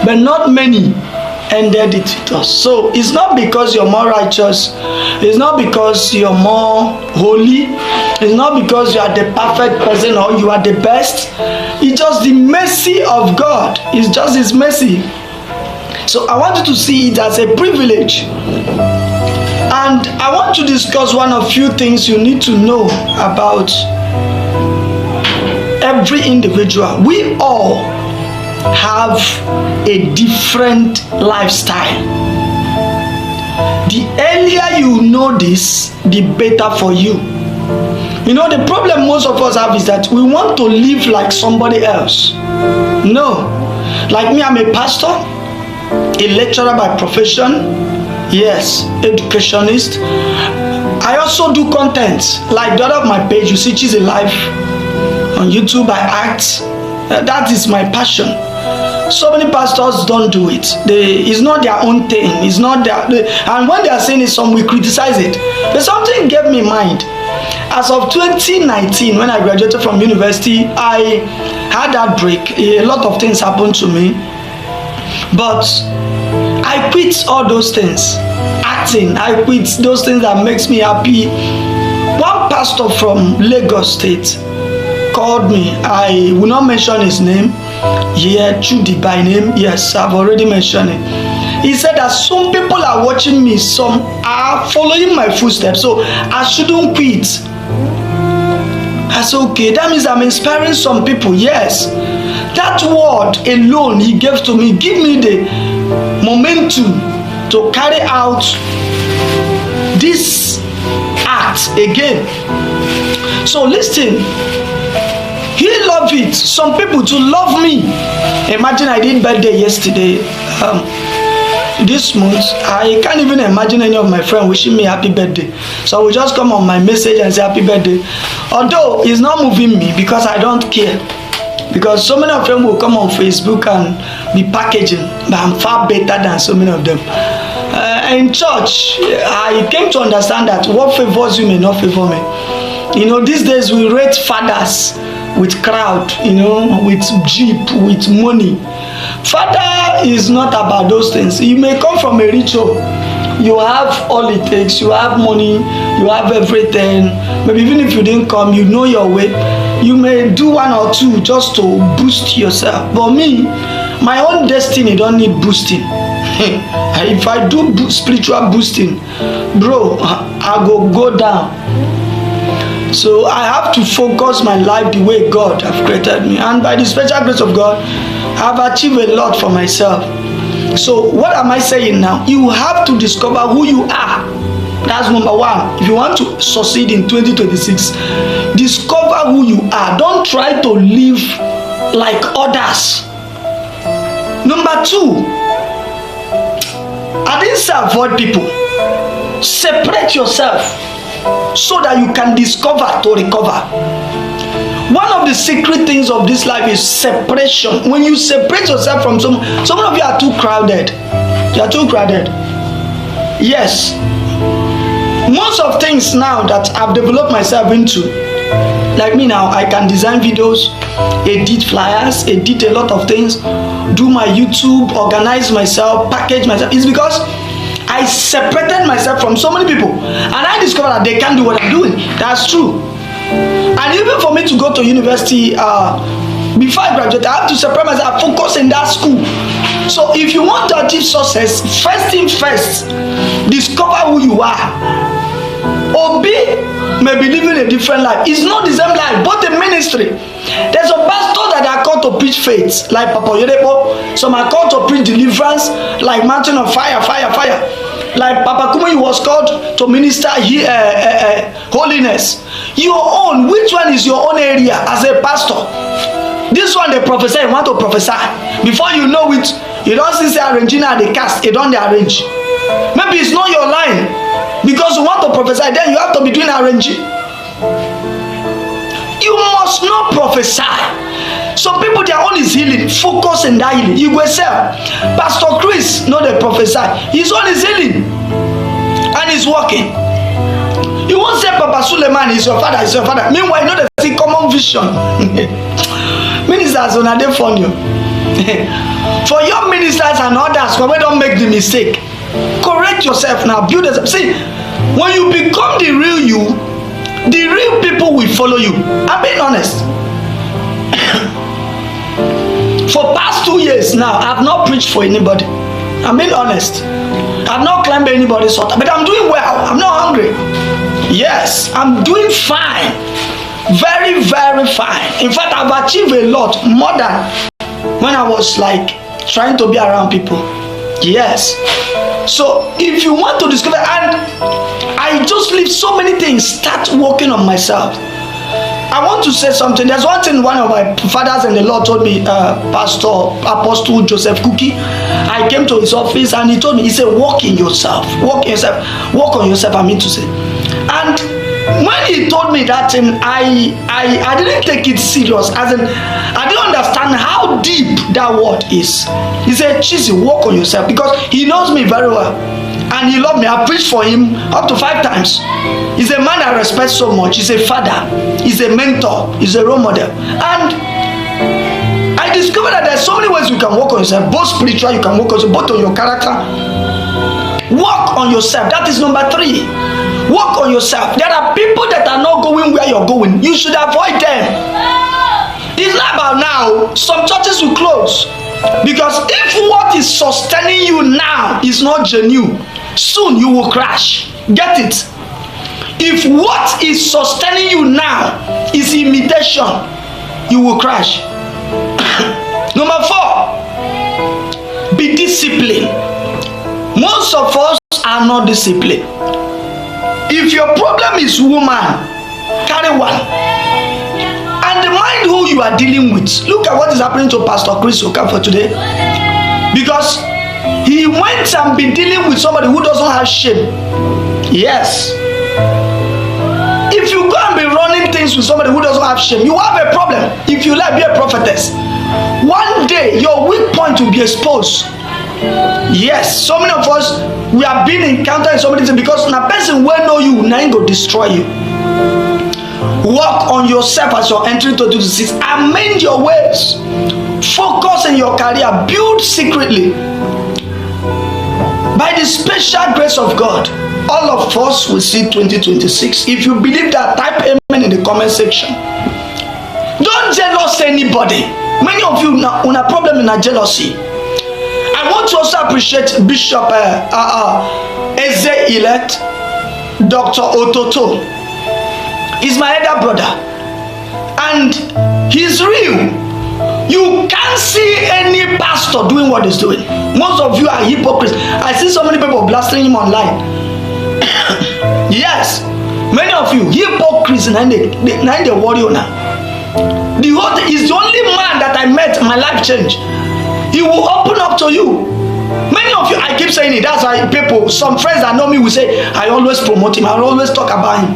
but not many ended it with us. So it's not because you're more righteous, it's not because you're more holy, it's not because you are the perfect person or you are the best. It's just the mercy of God. It's just his mercy. So I want you to see it as a privilege. And I want to discuss one of few things you need to know about every individual. We all have a different lifestyle. The earlier you know this, the better for you. You know, the problem most of us have is that we want to live like somebody else. No. Like me, I'm a pastor, a lecturer by profession, yes, educationist. I also do content. Like the other of my page, you see She's Alive on YouTube. I act. That is my passion. So many pastors don't do it. It's not their own thing. It's not and when they are saying it, some will criticize it. But something gave me mind. As of 2019, when I graduated from university, I had that break. A lot of things happened to me, but I quit all those things. Acting, I quit those things that makes me happy. One pastor from Lagos State called me. I will not mention his name. Yeah, Judy by name. Yes, I've already mentioned it. He said that some people are watching me, some are following my footsteps, so I shouldn't quit. I said, okay, that means I'm inspiring some people. Yes, that word alone he gave to me, give me the momentum to carry out this act again. So listen, he loved it. Some people to love me. Imagine I did birthday yesterday. This month, I can't even imagine any of my friends wishing me happy birthday. So I will just come on my message and say happy birthday. Although it's not moving me because I don't care. Because so many of them will come on Facebook and be packaging, but I'm far better than so many of them. In church, I came to understand that what favors you may not favor me. You know, these days we rate fathers with crowd, you know, with jeep, with money. Father is not about those things. You may come from a rich home, you have all it takes, you have money, you have everything. Maybe even if you didn't come, you know your way. You may do one or two just to boost yourself. But me, my own destiny don't need boosting. If I do spiritual boosting, bro, I go down. So I have to focus my life the way God have created me, and by the special grace of God, I've achieved a lot for myself. So what am I saying now? You have to discover who you are. That's number one. If you want to succeed in 2026, discover who you are. Don't try to live like others. Number two, I didn't say avoid people. Separate yourself so that you can discover to recover. One of the secret things of this life is separation. When you separate yourself from some of you are too crowded. You are too crowded. Yes. Most of things now that I've developed myself into, like me now, I can design videos, edit flyers, edit a lot of things, do my YouTube, organize myself, package myself. It's because I separated myself from so many people, and I discovered that they can't do what I'm doing. That's true. And even for me to go to university, before I graduate, I have to separate myself, focus in that school. So if you want to achieve success, first thing first, discover who you are. Obi may be living a different life. It's not the same life, but the ministry. There's a pastor that are called to preach faith, like Papa Yodepo. Some are called to preach deliverance, like Mountain of Fire, fire, fire. Like Papa Kumi was called to minister holiness. Your own, which one is your own area as a pastor? This one they prophesy, you want to prophesy. Before you know it, you don't see say arranging and they cast, you don't arrange. Maybe it's not your line. Because you want to prophesy, then you have to be doing arranging. You must not prophesy. Some people, their own is healing. Focus in that healing. You go sell. Pastor Chris, no, they prophesy. His own is healing. And he's working. You won't say Papa Suleiman is your father, is your father. Meanwhile, you know they see common vision. Ministers on a day phone you. For your ministers and others, when we don't make the mistake, correct yourself now, build yourself. See, when you become the real you, the real people will follow you. I'm being honest. For past 2 years now, I've not preached for anybody. I'm being honest. I've not climbed anybody's altar, but I'm doing well. I'm not hungry. Yes, I'm doing fine. Very, very fine. In fact, I've achieved a lot more than when I was like trying to be around people. Yes. So if you want to discover, and I just leave so many things, start working on myself. I want to say something. There's one thing one of my fathers in the Lord told me, Pastor Apostle Joseph Cookie. I came to his office and he told me, he said, work in yourself. Work in yourself. Work on yourself, I mean to say. And when he told me that thing, I didn't take it serious. As in, I didn't understand how deep that word is. He said, Chizzy, work on yourself, because he knows me very well. And he loved me. I preached for him up to 5 times. He's a man I respect so much. He's a father. He's a mentor. He's a role model. And I discovered that there's so many ways you can work on yourself. Both spiritual, you can work on yourself, both on your character. Work on yourself. That is number 3. Work on yourself. There are people that are not going where you're going. You should avoid them. It's not about now. Some churches will close. Because if what is sustaining you now is not genuine, soon you will crash. Get it? If what is sustaining you now is imitation, you will crash. Number 4, be disciplined. Most of us are not disciplined. If your problem is woman, carry one. And mind who you are dealing with. Look at what is happening to Pastor Chris Okafor today. Because he went and be dealing with somebody who doesn't have shame. Yes. If you go and be running things with somebody who doesn't have shame, you have a problem. If you like, be a prophetess. One day, your weak point will be exposed. Yes, so many of us, we have been encountering so many things because a person will know you, now he go destroy you. Work on yourself as you're entering to 26. Amend your ways. Focus in your career. Build secretly. By the special grace of God, all of us will see 2026. If you believe that, type amen in the comment section. Don't jealous anybody. Many of you now on a problem in a jealousy. I want to also appreciate Bishop Eze-elect Dr. Ototo. He's my elder brother, and he's real. You can't see any pastor doing what he's doing. Most of you are hypocrites. I see so many people blasting him online. Yes, many of you hypocrites, and they worry now. The whole thing is the only man that I met, my life changed. He will open up to you. Many of you, I keep saying it. That's why people, some friends that know me will say, I always promote him. I always talk about him.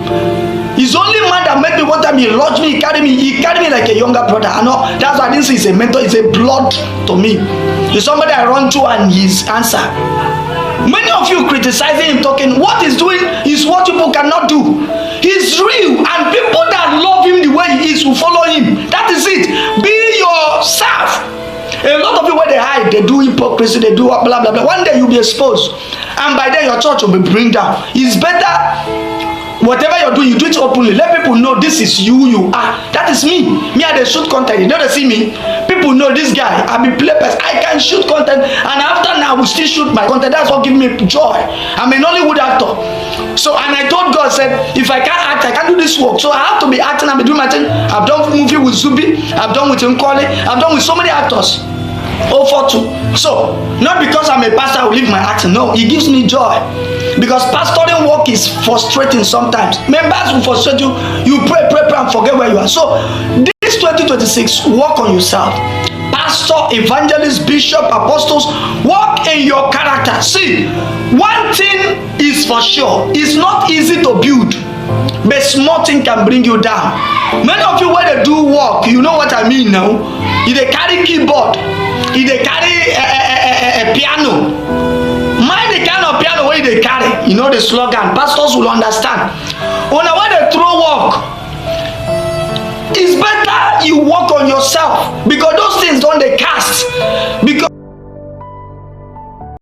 He's the only man that met me one time. He lodged me, he carried me like a younger brother. I know that's why I didn't say he's a mentor, he's a blood to me. He's somebody I run to and his answer. Many of you criticizing him, talking, what he's doing is what people cannot do. He's real, and people that love him the way he is will follow him. That is it. Be yourself. A lot of people, when they hide, they do hypocrisy, they do blah blah blah. One day you'll be exposed, and by then your church will be bring down. It's better, whatever you're doing, you do it openly. Let people know this is you are. That is me. Me, I dey shoot content. You know they see me. People know this guy. I be players. I can shoot content, and after now, I will still shoot my content. That's what gives me joy. I'm a Nollywood actor. So, and I told God, said, if I can't act, I can't do this work. So I have to be acting and be doing my thing. I've done movie with Zubi. I've done with Nkole. I've done with so many actors. 042. So, not because I'm a pastor I will leave my acting. No, it gives me joy. Because pastoring work is frustrating sometimes. Members will frustrate you. You pray and forget where you are. So, this 2026, work on yourself. Pastor, evangelist, bishop, apostles, work in your character. See, one thing is for sure. It's not easy to build, but small thing can bring you down. Many of you, when they do work, you know what I mean now. If they carry keyboard, if they carry a piano, mind the kind of piano where they carry. You know the slogan. Pastors will understand. When they throw work, it's better you work on yourself, because